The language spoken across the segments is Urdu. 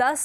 10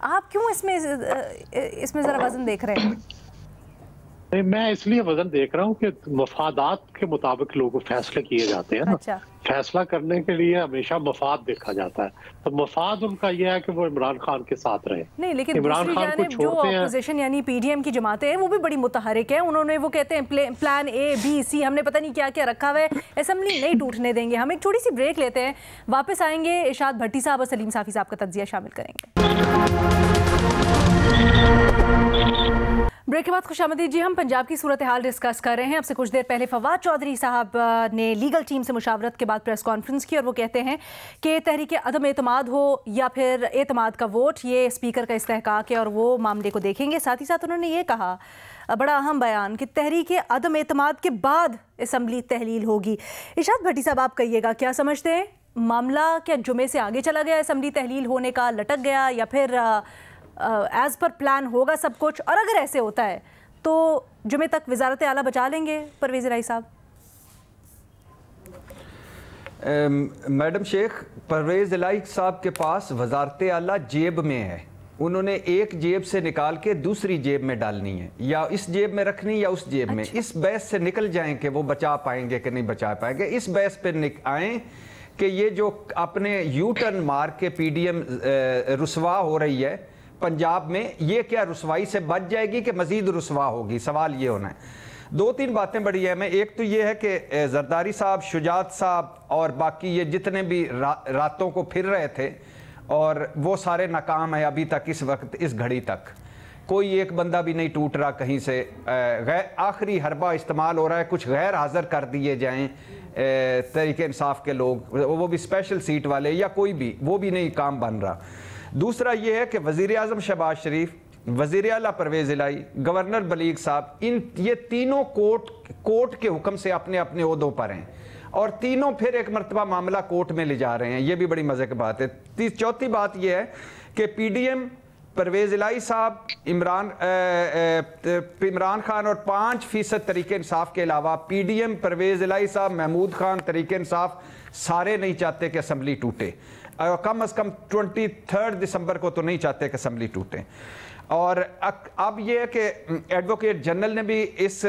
آپ کیوں اس میں ذرا وزن دیکھ رہے ہیں؟ نہیں، میں اس لیے وزن دیکھ رہا ہوں کہ مفادات کے مطابق لوگوں فیصلے کیے جاتے ہیں نا. فیصلہ کرنے کے لیے ہمیشہ مفاد دیکھا جاتا ہے، تو مفاد ان کا یہ ہے کہ وہ عمران خان کے ساتھ رہے. نہیں، لیکن دوسری جانب جو اپوزیشن یعنی پی ڈی ایم کی جماعتیں ہیں وہ بھی بڑی متحرک ہیں. انہوں نے وہ کہتے ہیں پلان اے بی سی ہم نے پتہ نہیں کیا کیا رکھا ہوا ہے، اسمبلی نہیں ٹوٹنے دیں گے. ہم ایک چھوٹی سی بریک لیتے ہیں، واپس آئیں گے ارشاد بھٹی صاحب اور سلیم صافی صاحب کا تجزیہ شامل کریں گے. بریک کے بعد خوش آمدید جی. ہم پنجاب کی صورتحال ڈسکس کر رہے ہیں. اب سے کچھ دیر پہلے فواد چودھری صاحب نے لیگل ٹیم سے مشاورت کے بعد پریس کانفرنس کی اور وہ کہتے ہیں کہ تحریک عدم اعتماد ہو یا پھر اعتماد کا ووٹ، یہ اسپیکر کا استحقاق ہے اور وہ معاملے کو دیکھیں گے. ساتھ ہی ساتھ انہوں نے یہ کہا، بڑا اہم بیان، کہ تحریک عدم اعتماد کے بعد اسمبلی تحلیل ہوگی. ارشاد بھٹی صاحب آپ کہیے گا، کیا سمجھتے ہیں معاملہ کیا جمعے سے آگے چلا گیا، اسمبلی تحلیل ہونے کا لٹک گیا، یا پھر ایز پر پلان ہوگا سب کچھ؟ اور اگر ایسے ہوتا ہے تو جمعے تک وزارت اعلیٰ بچا لیں گے پرویز الہی صاحب؟ میڈم شیخ، پرویز الہی صاحب کے پاس وزارت اعلیٰ جیب میں ہے. انہوں نے ایک جیب سے نکال کے دوسری جیب میں ڈالنی ہے، یا اس جیب میں رکھنی یا اس جیب میں. اس بحث سے نکل جائیں کہ وہ بچا پائیں گے کہ نہیں بچا پائیں گے. اس بحث پہ آئیں کہ یہ جو اپنے یو ٹرن مار کے پی ڈی ایم رسوا ہو رہی ہے پنجاب میں، یہ کیا رسوائی سے بچ جائے گی کہ مزید رسوا ہوگی؟ سوال یہ ہونا ہے. دو تین باتیں بڑی اہم ہیں. ایک تو یہ ہے کہ زرداری صاحب، شجاعت صاحب اور باقی یہ جتنے بھی راتوں کو پھر رہے تھے اور وہ سارے ناکام ہیں ابھی تک. اس وقت اس گھڑی تک کوئی ایک بندہ بھی نہیں ٹوٹ رہا کہیں سے. آخری حربہ استعمال ہو رہا ہے، کچھ غیر حاضر کر دیے جائیں تحریک انصاف کے لوگ، وہ بھی اسپیشل سیٹ والے یا کوئی بھی، وہ بھی نہیں کام بن رہا. دوسرا یہ ہے کہ وزیر اعظم شہباز شریف، وزیر اعلیٰ پرویز الہی، گورنر بلیغ صاحب، یہ تینوں کورٹ کے حکم سے اپنے اپنے عہدوں پر ہیں اور تینوں پھر ایک مرتبہ معاملہ کورٹ میں لے جا رہے ہیں. یہ بھی بڑی مزے کی بات ہے. چوتھی بات یہ ہے کہ پی ڈی ایم، پرویز الہی صاحب، عمران خان اور 5% تحریک انصاف کے علاوہ پی ڈی ایم، پرویز الہی صاحب، محمود خان، تحریک انصاف سارے نہیں چاہتے کہ اسمبلی ٹوٹے. کم از کم 23 دسمبر کو تو نہیں چاہتے کہ اسمبلی ٹوٹے. اور اب یہ ہے کہ ایڈوکیٹ جنرل نے بھی اس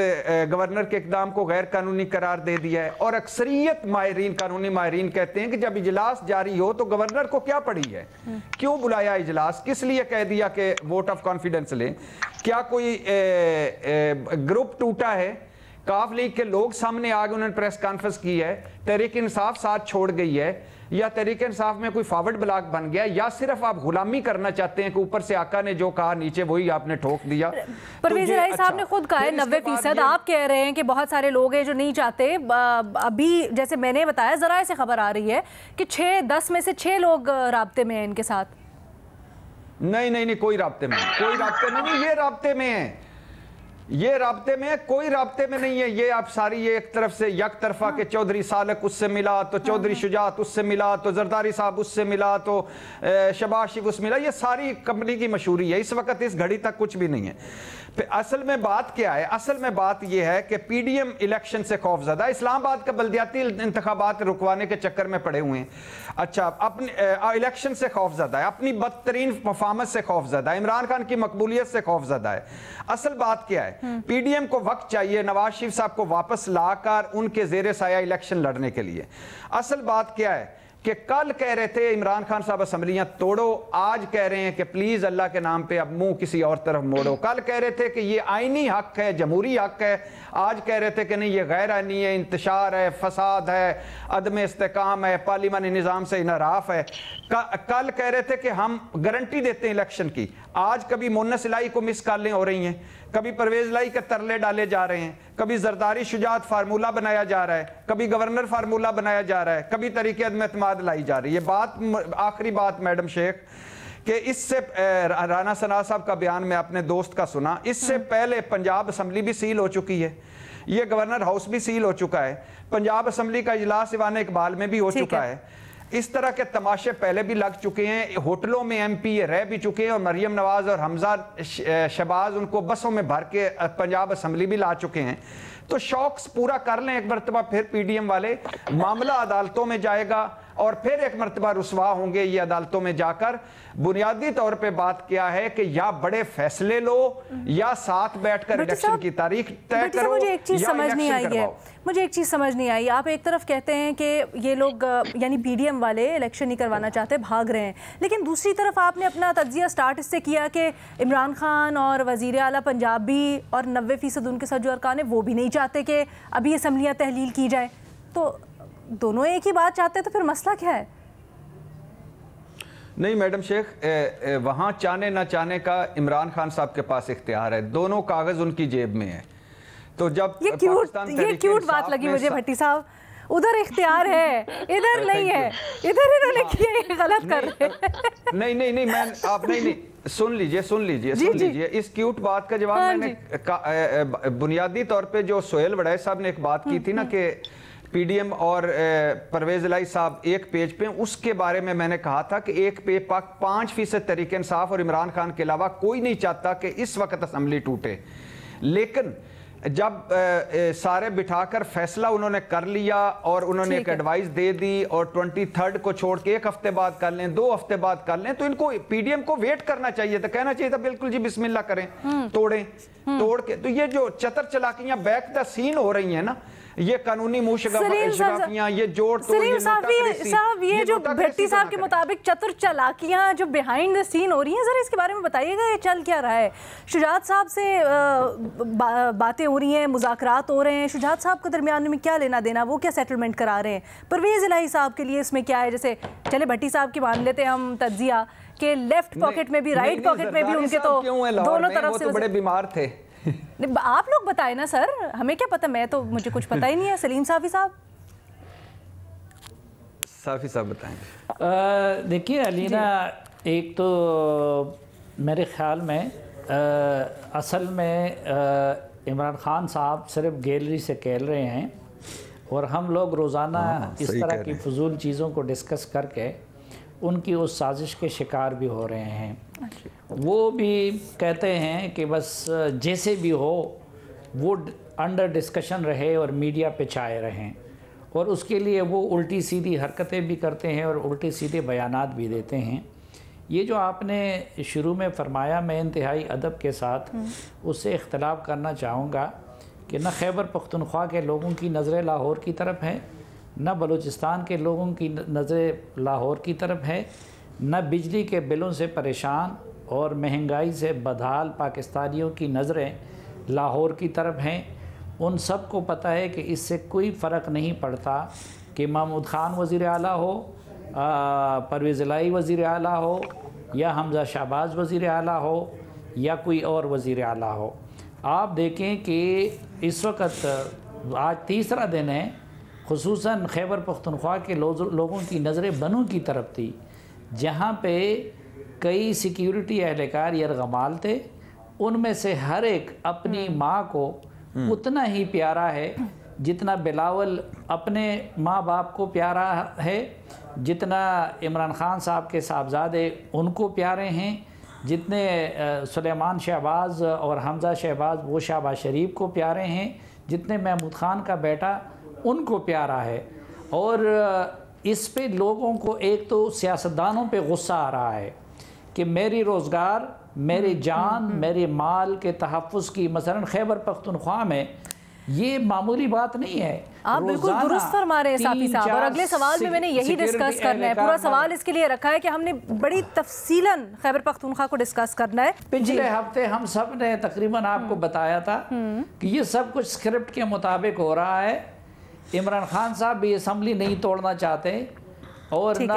گورنر کے اقدام کو غیر قانونی قرار دے دیا ہے. اور اکثریت ماہرین، قانونی ماہرین کہتے ہیں کہ جب اجلاس جاری ہو تو گورنر کو کیا پڑی ہے؟ کیوں بلایا اجلاس؟ کس لیے کہہ دیا کہ ووٹ آف کانفیڈنس لیں؟ کیا کوئی گروپ ٹوٹا ہے؟ کاف لیگ کے لوگ سامنے آگے انہوں نے پریس کانفرنس کی ہے. تحریک انصاف ساتھ چھوڑ گئی ہے، یا تحریک انصاف میں کوئی فارورڈ بلاک بن گیا، یا صرف آپ غلامی کرنا چاہتے ہیں کہ اوپر سے آقا نے جو کہا نیچے وہی آپ نے ٹھوک دیا؟ پرویز الہی صاحب نے خود کہا ہے 90%. آپ کہہ رہے ہیں کہ بہت سارے لوگ ہیں جو نہیں چاہتے. ابھی جیسے میں نے بتایا، ذرائع سے خبر آ رہی ہے کہ 10 میں سے 6 لوگ رابطے میں ہیں ان کے ساتھ. نہیں، کوئی رابطے میں نہیں. یہ رابطے میں ہے، یہ رابطے میں ہے، کوئی رابطے میں نہیں ہے. یہ آپ ساری یہ ایک طرف سے یک طرفہ کہ چودھری سالک اس سے ملا تو چودھری شجاعت اس سے ملا تو زرداری صاحب اس سے ملا تو شہباز شریف اس سے ملا. یہ ساری کمپنی کی مشہوری ہے. اس وقت اس گھڑی تک کچھ بھی نہیں ہے. اصل میں بات کیا ہے؟ اصل میں بات یہ ہے کہ پی ڈی ایم الیکشن سے خوف زدہ، اسلام آباد کا بلدیاتی انتخابات رکوانے کے چکر میں پڑے ہوئے ہیں. اچھا، اپنے الیکشن سے خوف زدہ ہے، اپنی بدترین پرفارمنس سے خوف زدہ ہے، عمران خان کی مقبولیت سے خوف زدہ ہے. اصل بات کیا ہے؟ پی ڈی ایم کو وقت چاہیے نواز شریف صاحب کو واپس لا کر ان کے زیر سایہ الیکشن لڑنے کے لیے. اصل بات کیا ہے کہ کل کہہ رہے تھے عمران خان صاحب اسمبلیاں توڑو، آج کہہ رہے ہیں کہ پلیز اللہ کے نام پہ اب منہ کسی اور طرف موڑو. کل کہہ رہے تھے کہ یہ آئینی حق ہے، جمہوری حق ہے، آج کہہ رہے تھے کہ نہیں یہ غیر آئینی ہے، انتشار ہے، فساد ہے، عدم استحکام ہے، پارلیمانی نظام سے انحراف ہے. کل کہہ رہے تھے کہ ہم گارنٹی دیتے ہیں الیکشن کی، آج کبھی مونس الہی کو مس کالیں ہو رہی ہیں، کبھی پرویز الہی کے ترلے ڈالے جا رہے ہیں، کبھی زرداری شجاعت فارمولہ بنایا جا رہا ہے، کبھی گورنر فارمولہ بنایا جا رہا ہے، کبھی تحریک عدم اعتماد لائی جا رہی ہے. بات آخری بات میڈم شیخ کہ اس سے رانا ثنا صاحب کا بیان میں اپنے دوست کا سنا، اس سے پہلے پنجاب اسمبلی بھی سیل ہو چکی ہے، یہ گورنر ہاؤس بھی سیل ہو چکا ہے، پنجاب اسمبلی کا اجلاس ایوان اقبال میں بھی ہو چکا ہے. اس طرح کے تماشے پہلے بھی لگ چکے ہیں، ہوٹلوں میں ایم پی رہ بھی چکے ہیں، اور مریم نواز اور حمزہ شہباز ان کو بسوں میں بھر کے پنجاب اسمبلی بھی لا چکے ہیں. تو شوقس پورا کر لیں ایک مرتبہ پھر پی ڈی ایم والے، معاملہ عدالتوں میں جائے گا اور پھر ایک مرتبہ رسوا ہوں گے یہ عدالتوں میں جا کر. بنیادی طور پہ بات کیا ہے کہ یا بڑے فیصلے لو یا ساتھ بیٹھ کر الیکشن کی تاریخ طے کرو. مجھے ایک چیز سمجھ نہیں آئی ہے, مجھے ایک چیز سمجھ نہیں آئی. آپ ایک طرف کہتے ہیں کہ یہ لوگ یعنی پی ڈی ایم والے الیکشن نہیں کروانا چاہتے, بھاگ رہے ہیں, لیکن دوسری طرف آپ نے اپنا تجزیہ سٹارٹ اس سے کیا کہ عمران خان اور وزیر اعلیٰ پنجاب بھی اور 90% ان کے ساتھ جو ارکان ہیں وہ بھی نہیں چاہتے کہ ابھی اسمبلیاں تحلیل کی جائیں. تو دونوں ایک ہی بات چاہتے ہیں, تو پھر مسئلہ کیا ہے؟ نہیں میڈم شیخ, وہاں چاہنے نہ چاہنے کا عمران خان صاحب کے پاس اختیار ہے, دونوں کاغذ ان کی جیب میں ہیں. تو جب یہ کیوٹ بات لگی مجھے بھٹی صاحب, ادھر اختیار ہے ادھر نہیں ہے, ادھر انہوں نے کیا یہ غلط کر رہے ہیں. نہیں میں آپ نہیں سن لیجئے اس کیوٹ بات کا جواب. میں نے بنیادی طور پہ جو سہیل وڑائے صاحب نے ایک بات کی تھی نا کہ پی ڈی ایم اور پرویز الہی صاحب ایک پیج پہ, اس کے بارے میں نے کہا تھا کہ ایک پہ 5% تحریک انصاف اور عمران خان کے علاوہ کوئی نہیں چاہتا کہ اس وقت اسمبلی ٹوٹے. لیکن جب سارے بٹھا کر فیصلہ انہوں نے کر لیا اور انہوں نے ایک ایڈوائز دے دی اور 23 کو چھوڑ کے 1 ہفتے بعد کر لیں, 2 ہفتے بعد کر لیں, تو ان کو پی ڈی ایم کو ویٹ کرنا چاہیے تھا, کہنا چاہیے تھا بالکل جی بسم اللہ کریں, توڑ کے. تو یہ جو چتر چلاکیاں بیک دا سین ہو رہی ہیں نا, یہ قانونی شگافیاں, یہ جوڑ توڑ, سلیم صاحب یہ جو بھٹی صاحب کے مطابق چتر چلاکیاں جو بیہائنڈ دا سین ہو رہی ہیں, ذرا اس کے بارے میں بتائیے گا, یہ چل کیا رہا ہے؟ شجاعت صاحب سے باتیں ہو رہی ہیں, مذاکرات ہو رہے ہیں, شجاعت صاحب کے درمیان میں کیا لینا دینا, وہ کیا سیٹلمنٹ کرا رہے ہیں؟ پرویز الہی صاحب کے لیے اس میں کیا ہے؟ جیسے چلے بھٹی صاحب کی مان لیتے ہیں ہم تجزیہ کہ لیفٹ پاکٹ میں بھی رائٹ پاکٹ میں بھی ان کے تو دونوں طرف سے بڑے بیمار تھے. آپ لوگ بتائیں نا سر, ہمیں کیا پتہ, میں تو مجھے کچھ پتہ ہی نہیں ہے. سلیم صافی صاحب بتائیں. دیکھیے علینا, ایک تو میرے خیال میں اصل میں عمران خان صاحب صرف گیلری سے کھیل رہے ہیں اور ہم لوگ روزانہ اس طرح کی فضول چیزوں کو ڈسکس کر کے ان کی اس سازش کے شکار بھی ہو رہے ہیں. وہ بھی کہتے ہیں کہ بس جیسے بھی ہو وہ انڈر ڈسکشن رہے اور میڈیا پہ چھائے رہیں, اور اس کے لیے وہ الٹی سیدھی حرکتیں بھی کرتے ہیں اور الٹی سیدھے بیانات بھی دیتے ہیں. یہ جو آپ نے شروع میں فرمایا, میں انتہائی ادب کے ساتھ اس سے اختلاف کرنا چاہوں گا کہ نہ خیبر پختونخوا کے لوگوں کی نظریں لاہور کی طرف ہیں, نہ بلوچستان کے لوگوں کی نظریں لاہور کی طرف ہے, نہ بجلی کے بلوں سے پریشان اور مہنگائی سے بدحال پاکستانیوں کی نظریں لاہور کی طرف ہیں. ان سب کو پتہ ہے کہ اس سے کوئی فرق نہیں پڑتا کہ محمود خان وزیر اعلیٰ ہو, پرویز الہی وزیر اعلیٰ ہو, یا حمزہ شہباز وزیر اعلیٰ ہو, یا کوئی اور وزیر اعلیٰ ہو. آپ دیکھیں کہ اس وقت آج تیسرا دن ہے, خصوصاً خیبر پختونخوا کے لوگوں کی نظریں بنوں کی طرف تھی, جہاں پہ کئی سیکیورٹی اہلکار یرغمال تھے. ان میں سے ہر ایک اپنی ماں کو اتنا ہی پیارا ہے جتنا بلاول اپنے ماں باپ کو پیارا ہے, جتنا عمران خان صاحب کے صاحبزادے ان کو پیارے ہیں, جتنے سلیمان شہباز اور حمزہ شہباز وہ شہباز شریف کو پیارے ہیں, جتنے محمود خان کا بیٹا ان کو پیارا ہے. اور اس پہ لوگوں کو ایک تو سیاستدانوں پہ غصہ آ رہا ہے کہ میری روزگار, میری جان, میرے مال کے تحفظ کی مثلا خیبر پختونخوا میں یہ معمولی بات نہیں ہے. آپ بالکل درست فرما رہے ہیں صافی صاحب, اور اگلے سوال میں نے یہی ڈسکس کرنا ہے. پورا سوال اس کے لیے رکھا ہے کہ ہم نے بڑی تفصیلاً خیبر پختونخوا کو ڈسکس کرنا ہے. پچھلے ہفتے ہم سب نے تقریباً آپ کو بتایا تھا کہ یہ سب کچھ اسکرپٹ کے مطابق ہو رہا ہے. عمران خان صاحب بھی اسمبلی نہیں توڑنا چاہتے اور نہ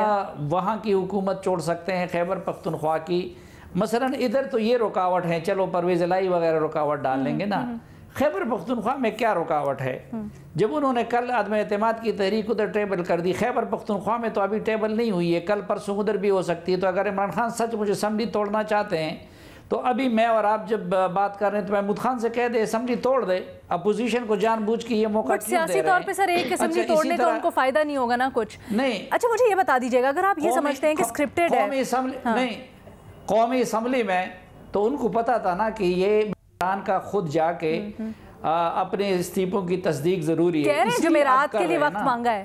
وہاں کی حکومت چھوڑ سکتے ہیں خیبر پختونخوا کی. مثلا ادھر تو یہ رکاوٹ ہے, چلو پرویز الہی وغیرہ رکاوٹ ڈال لیں گے نا, خیبر پختونخوا میں کیا رکاوٹ ہے؟ جب انہوں نے کل عدم اعتماد کی تحریک ادھر ٹیبل کر دی, خیبر پختونخوا میں تو ابھی ٹیبل نہیں ہوئی ہے, کل پرسوں ادھر بھی ہو سکتی ہے. تو اگر عمران خان سچ مجھے اسمبلی توڑنا چاہتے ہیں تو ابھی میں اور آپ جب بات کر رہے ہیں تو محمود خان سے کہہ دے اسمبلی توڑ دے. اپوزیشن کو جان بوجھ کے یہ موقع کیوں دے رہے ہیں؟ سیاسی طور پہ سر ایک اسمبلی توڑنے کا ان کو فائدہ نہیں ہوگا نا کچھ نہیں. اچھا مجھے یہ بتا دیجیے گا, اگر آپ یہ سمجھتے ہیں کہ اسکرپٹڈ ہے نہیں قومی اسمبلی میں, تو ان کو پتا تھا نا کہ یہ عمران کا خود جا کے اپنے استعفوں کی تصدیق ضروری ہے. کہہ رہے ہیں جمعرات کے لیے وقت مانگا ہے,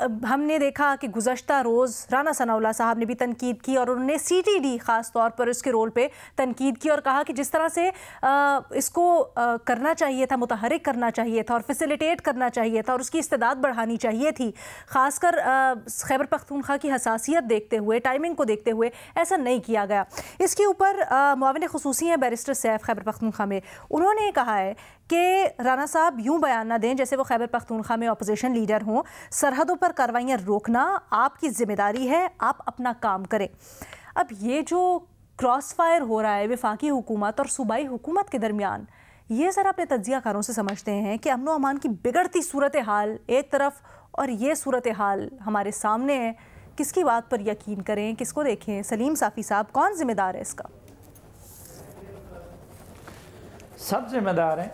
ہم نے دیکھا کہ گزشتہ روز رانا ثناءاللہ صاحب نے بھی تنقید کی اور انہوں نے CTD خاص طور پر اس کے رول پہ تنقید کی اور کہا کہ جس طرح سے اس کو کرنا چاہیے تھا، متحرک کرنا چاہیے تھا اور فیسیلیٹیٹ کرنا چاہیے تھا اور اس کی استعداد بڑھانی چاہیے تھی، خاص کر خیبر پختونخوا کی حساسیت دیکھتے ہوئے، ٹائمنگ کو دیکھتے ہوئے ایسا نہیں کیا گیا۔ اس کے اوپر معاون خصوصی ہیں بیرسٹر سیف خیبر پختونخوا میں، انہوں نے کہا ہے کہ رانا صاحب یوں بیان نہ دیں جیسے وہ خیبر پختونخوا میں اپوزیشن لیڈر ہوں۔ سرحدوں پر کارروائیاں روکنا آپ کی ذمہ داری ہے، آپ اپنا کام کریں۔ اب یہ جو کراس فائر ہو رہا ہے وفاقی حکومت اور صوبائی حکومت کے درمیان، یہ ذرا اپنے تجزیہ کاروں سے سمجھتے ہیں کہ امن و امان کی بگڑتی صورتحال ایک طرف اور یہ صورتحال ہمارے سامنے ہے، کس کی بات پر یقین کریں، کس کو دیکھیں؟ سلیم صافی صاحب، کون ذمہ دار ہے اس کا؟ سب ذمہ دار ہیں۔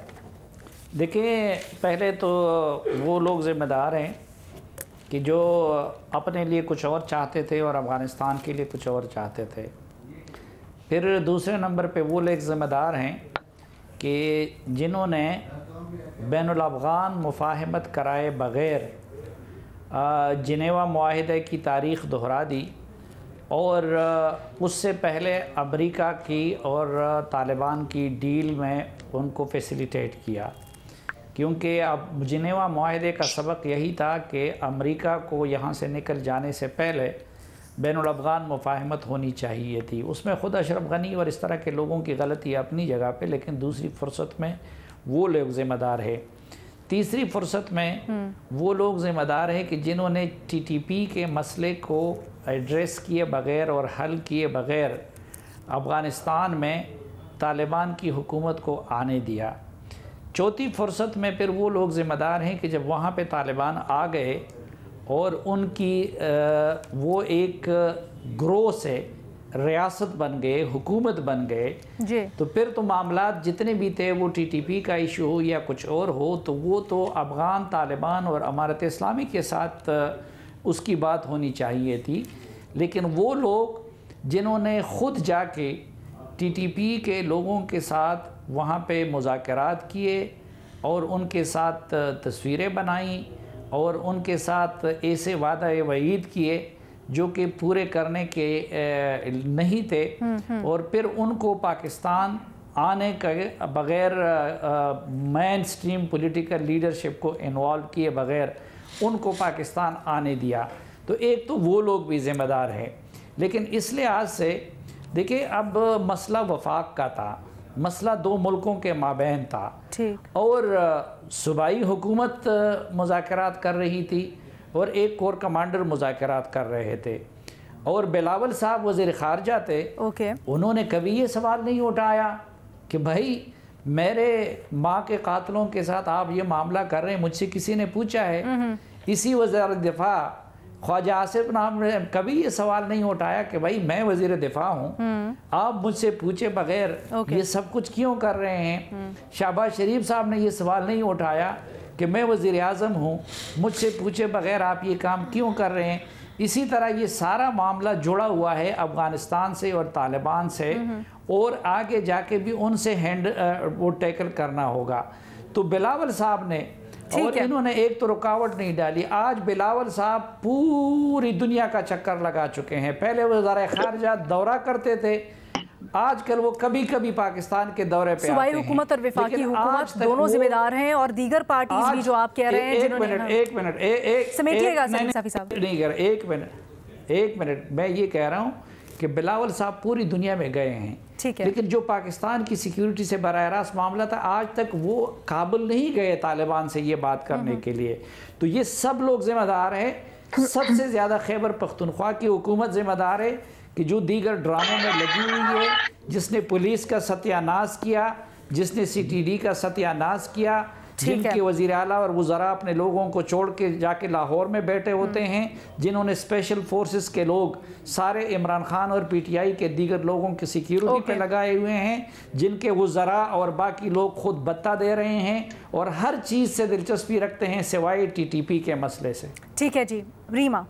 دیکھیں، پہلے تو وہ لوگ ذمہ دار ہیں کہ جو اپنے لیے کچھ اور چاہتے تھے اور افغانستان کے لیے کچھ اور چاہتے تھے۔ پھر دوسرے نمبر پہ وہ لوگ ذمہ دار ہیں کہ جنہوں نے بین الافغان مفاہمت کرائے بغیر جنیوا معاہدے کی تاریخ دہرا دی اور اس سے پہلے امریکہ کی اور طالبان کی ڈیل میں ان کو فیسیلیٹیٹ کیا، کیونکہ اب جنیوا معاہدے کا سبق یہی تھا کہ امریکہ کو یہاں سے نکل جانے سے پہلے بین الافغان مفاہمت ہونی چاہیے تھی۔ اس میں خود اشرف غنی اور اس طرح کے لوگوں کی غلطی اپنی جگہ پہ، لیکن دوسری فرصت میں وہ لوگ ذمہ دار ہے۔ تیسری فرصت میں وہ لوگ ذمہ دار ہیں کہ جنہوں نے TTP کے مسئلے کو ایڈریس کیے بغیر اور حل کیے بغیر افغانستان میں طالبان کی حکومت کو آنے دیا۔ چوتھی فرصت میں پھر وہ لوگ ذمہ دار ہیں کہ جب وہاں پہ طالبان آ گئے اور ان کی وہ ایک گروہ سے ریاست بن گئے، حکومت بن گئے، تو پھر تو معاملات جتنے بھی تھے، وہ TTP کا ایشو ہو یا کچھ اور ہو، تو وہ تو افغان طالبان اور امارت اسلامی کے ساتھ اس کی بات ہونی چاہیے تھی۔ لیکن وہ لوگ جنہوں نے خود جا کے TTP کے لوگوں کے ساتھ وہاں پہ مذاکرات کیے اور ان کے ساتھ تصویریں بنائیں اور ان کے ساتھ ایسے وعدہ وعید کیے جو کہ پورے کرنے کے نہیں تھے، اور پھر ان کو پاکستان آنے کے بغیر مین سٹریم پولیٹیکل لیڈرشپ کو انوالو کیے بغیر ان کو پاکستان آنے دیا، تو ایک تو وہ لوگ بھی ذمہ دار ہیں۔ لیکن اس لحاظ سے دیکھیں، اب مسئلہ وفاق کا تھا، مسئلہ دو ملکوں کے مابین تھا، اور صوبائی حکومت مذاکرات کر رہی تھی اور ایک کور کمانڈر مذاکرات کر رہے تھے، اور بلاول صاحب وزیر خارجہ تھے، انہوں نے کبھی یہ سوال نہیں اٹھایا کہ بھائی میرے ماں کے قاتلوں کے ساتھ آپ یہ معاملہ کر رہے ہیں، مجھ سے کسی نے پوچھا ہے؟ اسی وزیر دفاع خواجہ آصف نام نے کبھی یہ سوال نہیں اٹھایا کہ بھائی میں وزیر دفاع ہوں، آپ مجھ سے پوچھے بغیر یہ سب کچھ کیوں کر رہے ہیں؟ شہباز شریف صاحب نے یہ سوال نہیں اٹھایا کہ میں وزیر اعظم ہوں، مجھ سے پوچھے بغیر آپ یہ کام کیوں کر رہے ہیں؟ اسی طرح یہ سارا معاملہ جڑا ہوا ہے افغانستان سے اور طالبان سے، اور آگے جا کے بھی ان سے وہ ٹیکل کرنا ہوگا۔ تو بلاول صاحب نے، اور انہوں نے ایک تو رکاوٹ نہیں ڈالی، آج بلاول صاحب پوری دنیا کا چکر لگا چکے ہیں۔ پہلے وزارت خارجہ دورہ کرتے تھے، آج کل وہ کبھی کبھی پاکستان کے دورے پہ آتے ہیں۔ صوبائی حکومت اور وفاقی حکومت دونوں ذمہ دار ہیں، اور دیگر پارٹیز بھی جو آپ کہہ رہے ہیں جنہوں نے سمیٹیے گا صافی صاحب، ایک منٹ میں یہ کہہ رہا ہوں کہ بلاول صاحب پوری دنیا میں گئے ہیں، لیکن جو پاکستان کی سیکیورٹی سے براہ راست معاملہ تھا، آج تک وہ کابل نہیں گئے طالبان سے یہ بات کرنے کے لیے۔ تو یہ سب لوگ ذمہ دار ہیں۔ سب سے زیادہ خیبر پختونخوا کی حکومت ذمہ دار ہے کہ جو دیگر ڈراموں میں لگی ہوئی ہے، جس نے پولیس کا ستیہ ناش کیا، جس نے CTD کا ستیہ ناش کیا، جن کے وزیر اعلیٰ اور وزراء اپنے لوگوں کو چھوڑ کے جا کے لاہور میں بیٹھے ہوتے ہیں، جنہوں نے اسپیشل فورسز کے لوگ سارے عمران خان اور PTI کے دیگر لوگوں کی سیکیورٹی پہ لگائے ہوئے ہیں، جن کے وزراء اور باقی لوگ خود بتہ دے رہے ہیں اور ہر چیز سے دلچسپی رکھتے ہیں سوائے TTP کے مسئلے سے۔ ٹھیک ہے جی، ریما۔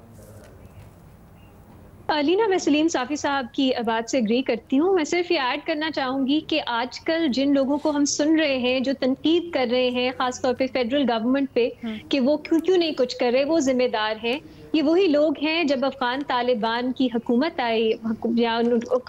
لینا، میں سلیم صافی صاحب کی بات سے اگری کرتی ہوں. میں صرف یہ ایڈ کرنا چاہوں گی کہ آج کل جن لوگوں کو ہم سن رہے ہیں جو تنقید کر رہے ہیں خاص طور پہ فیڈرل گورنمنٹ پہ کہ وہ کیوں نہیں کچھ کر رہے، وہ ذمہ دار ہیں. یہ وہی لوگ ہیں جب افغان طالبان کی حکومت آئی، یا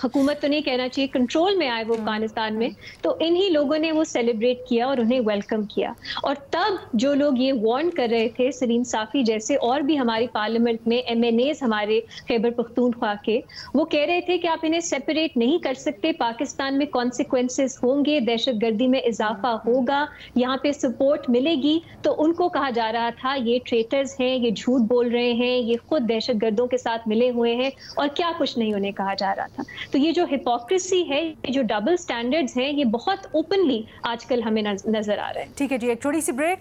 حکومت تو نہیں کہنا چاہیے، کنٹرول میں آئے وہ افغانستان میں، تو انہی لوگوں نے وہ سیلیبریٹ کیا اور انہیں ویلکم کیا. اور تب جو لوگ یہ وارن کر رہے تھے، سلیم صافی جیسے اور بھی ہماری پارلیمنٹ میں MNAs ہمارے خیبر پختونخوا کے، وہ کہہ رہے تھے کہ آپ انہیں سیپریٹ نہیں کر سکتے، پاکستان میں کانسیکوینسز ہوں گے، دہشت گردی میں اضافہ ہوگا، یہاں پہ سپورٹ ملے گی. تو ان کو کہا جا رہا تھا یہ ٹریٹرز ہیں، یہ جھوٹ بول رہے ہیں، یہ خود دہشت گردوں کے ساتھ ملے ہوئے ہیں، اور کیا کچھ نہیں انہیں کہا جا رہا تھا. تو یہ جو ہپوکریسی ہے، یہ جو ڈبل سٹینڈرڈز ہیں، یہ بہت اوپنلی آج کل ہمیں نظر آ رہے ہیں. ٹھیک ہے جی، ایک چھوٹی سی بریک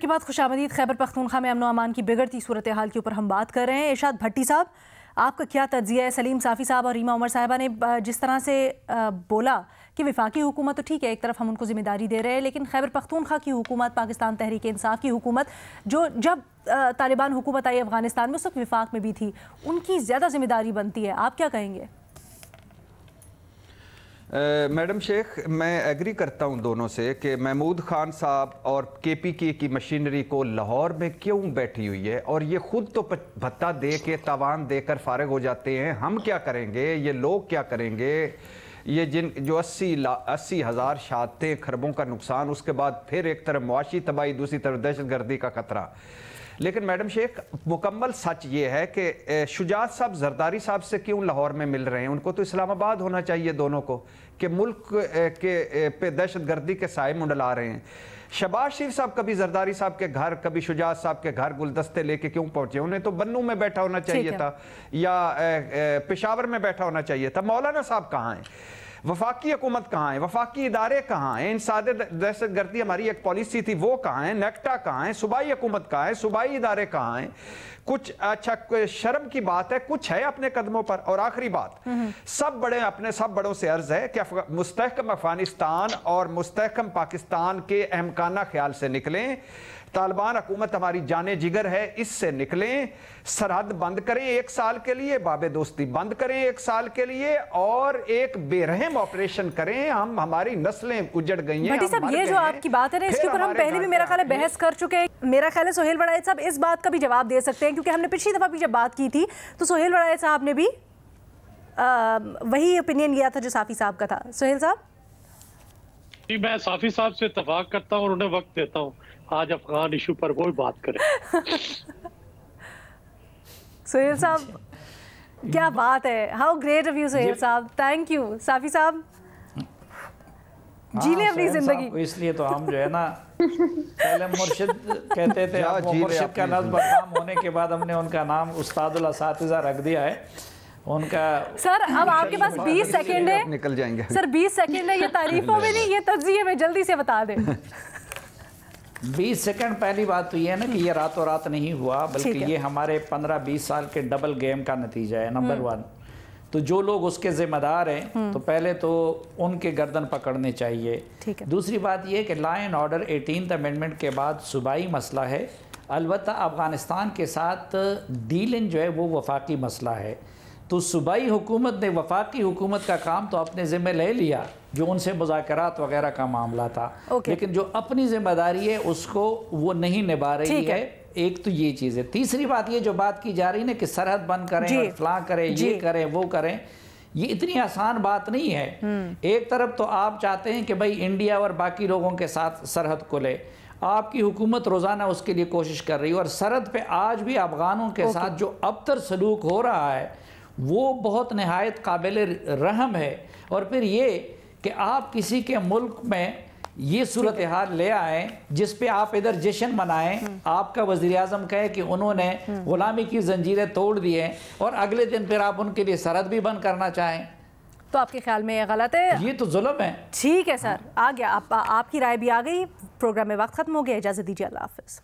کے بعد خوش آمدید. خیبر پختونخوا میں امن و امان کی بگڑتی صورتحال کے اوپر ہم بات کر رہے ہیں. ارشاد بھٹی صاحب، آپ کا کیا تجزیہ ہے؟ سلیم صافی صاحب اور ریما عمر صاحبہ نے جس طرح سے بولا کہ وفاقی حکومت تو ٹھیک ہے، ایک طرف ہم ان کو ذمہ داری دے رہے ہیں، لیکن خیبر پختونخوا کی حکومت، پاکستان تحریک انصاف کی حکومت، جو جب طالبان حکومت آئی افغانستان میں اس وقت وفاق میں بھی تھی، ان کی زیادہ ذمہ داری بنتی ہے. آپ کیا کہیں گے؟ میڈم شیخ، میں ایگری کرتا ہوں دونوں سے کہ محمود خان صاحب اور KPK کی مشینری کو لاہور میں کیوں بیٹھی ہوئی ہے، اور یہ خود تو بھتہ دے کے تاوان دے کر فارغ ہو جاتے ہیں. ہم کیا کریں گے، یہ لوگ کیا کریں گے، یہ جو 80,000 شہادتیں، خربوں کا نقصان، اس کے بعد پھر ایک طرف معاشی تباہی، دوسری طرف دہشت گردی کا خطرہ. لیکن میڈم شیخ، مکمل سچ یہ ہے کہ شجاعت صاحب زرداری صاحب سے کیوں لاہور میں مل رہے ہیں؟ ان کو تو اسلام آباد ہونا چاہیے دونوں کو، کہ ملک کے پہ دہشت گردی کے سائے منڈلا رہے ہیں. شہباز شریف صاحب کبھی زرداری صاحب کے گھر، کبھی شجاعت صاحب کے گھر گلدستے لے کے کیوں پہنچے؟ انہیں تو بنوں میں بیٹھا ہونا چاہیے تھا، یا پشاور میں بیٹھا ہونا چاہیے تھا. مولانا صاحب کہاں ہیں؟ وفاقی حکومت کہاں ہے؟ وفاقی ادارے کہاں ہیں؟ انسداد دہشت گردی ہماری ایک پالیسی تھی، وہ کہاں ہیں؟ نیکٹا کہاں ہے؟ صوبائی حکومت کہاں ہے؟ صوبائی ادارے کہاں ہیں؟ کچھ اچھا شرم کی بات ہے، کچھ ہے اپنے قدموں پر. اور آخری بات، سب بڑوں سے عرض ہے کہ مستحکم افغانستان اور مستحکم پاکستان کے احمقانہ خیال سے نکلیں. طالبان حکومت ہماری جانے جگر ہے، اس سے نکلیں. سرحد بند کریں 1 سال کے لیے، باب دوستی بند کریں 1 سال کے لیے، اور ایک بے رحم آپریشن کریں. ہماری نسلیں اجڑ گئی ہیں. بھٹی صاحب، یہ جو آپ کی بات ہے نا، اس کے اوپر ہم پہلے بھی میرا خیال ہے بحث کر چکے ہیں. میرا خیال ہے سہیل وڑائچ صاحب اس بات کا بھی جواب دے سکتے ہیں، کیونکہ ہم نے پچھلی دفعہ بھی جب بات کی تھی تو سہیل وڑائچ صاحب نے بھی وہی اوپینین لیا تھا جو صافی صاحب کا تھا. سہیل صاحب جی، میں صافی صاحب سے اتفاق کرتا ہوں اور انہیں وقت دیتا ہوں آج افغان ایشو پر وہی بات کریں. سہیل صاحب کیا بات ہے، how great of you Sohail صاحب، تھینک یو. صافی صاحب جی لیں اپنی زندگی. اس لیے تو ہم جو ہے نا پہلے مرشد کہتے تھے، اب وہ مرشد کا لفظ بدنام ہونے کے بعد ہم نے ان کا نام استاد الاساتذہ رکھ دیا ہے. ان کا سر اب آپ کے پاس 20 سیکنڈ ہے، نکل جائیں گے سر 20 سیکنڈ ہے. یہ تعریفوں میں نہیں، یہ تجزیے میں جلدی سے بتا دیں. 20 سیکنڈ. پہلی بات تو یہ ہے نا کہ یہ راتوں رات نہیں ہوا، بلکہ یہ ہمارے 15-20 سال کے ڈبل گیم کا نتیجہ ہے. نمبر 1 تو جو لوگ اس کے ذمہ دار ہیں تو پہلے تو ان کے گردن پکڑنے چاہیے. دوسری بات یہ کہ law and order 18th amendment کے بعد صوبائی مسئلہ ہے. البتہ افغانستان کے ساتھ ڈیلنگ جو ہے وہ وفاقی مسئلہ ہے. تو صوبائی حکومت نے وفاقی حکومت کا کام تو اپنے ذمہ لے لیا، جو ان سے مذاکرات وغیرہ کا معاملہ تھا، لیکن جو اپنی ذمہ داری ہے اس کو وہ نہیں نبھا رہی ہے. ایک تو یہ چیز ہے. تیسری بات یہ جو بات کی جا رہی ہے نا کہ سرحد بند کریں اور فلاں کریں، یہ کریں وہ کریں، یہ اتنی آسان بات نہیں ہے. ایک طرف تو آپ چاہتے ہیں کہ بھائی انڈیا اور باقی لوگوں کے ساتھ سرحد کھلے، آپ کی حکومت روزانہ اس کے لیے کوشش کر رہی ہے، اور سرحد پہ آج بھی افغانوں کے ساتھ جو ابتر سلوک ہو رہا ہے وہ بہت نہایت قابل رحم ہے. اور پھر یہ کہ آپ کسی کے ملک میں یہ صورتحال لے آئیں جس پہ آپ ادھر جشن منائیں، آپ کا وزیر اعظم کہے کہ انہوں نے غلامی کی زنجیریں توڑ دی ہیں، اور اگلے دن پھر آپ ان کے لیے سرحد بھی بند کرنا چاہیں، تو آپ کے خیال میں یہ غلط ہے؟ یہ تو ظلم ہے. ٹھیک ہے سر، آ گیا آپ کی رائے بھی آ گئی. پروگرام میں وقت ختم ہو گیا، اجازت دیجیے، اللہ حافظ.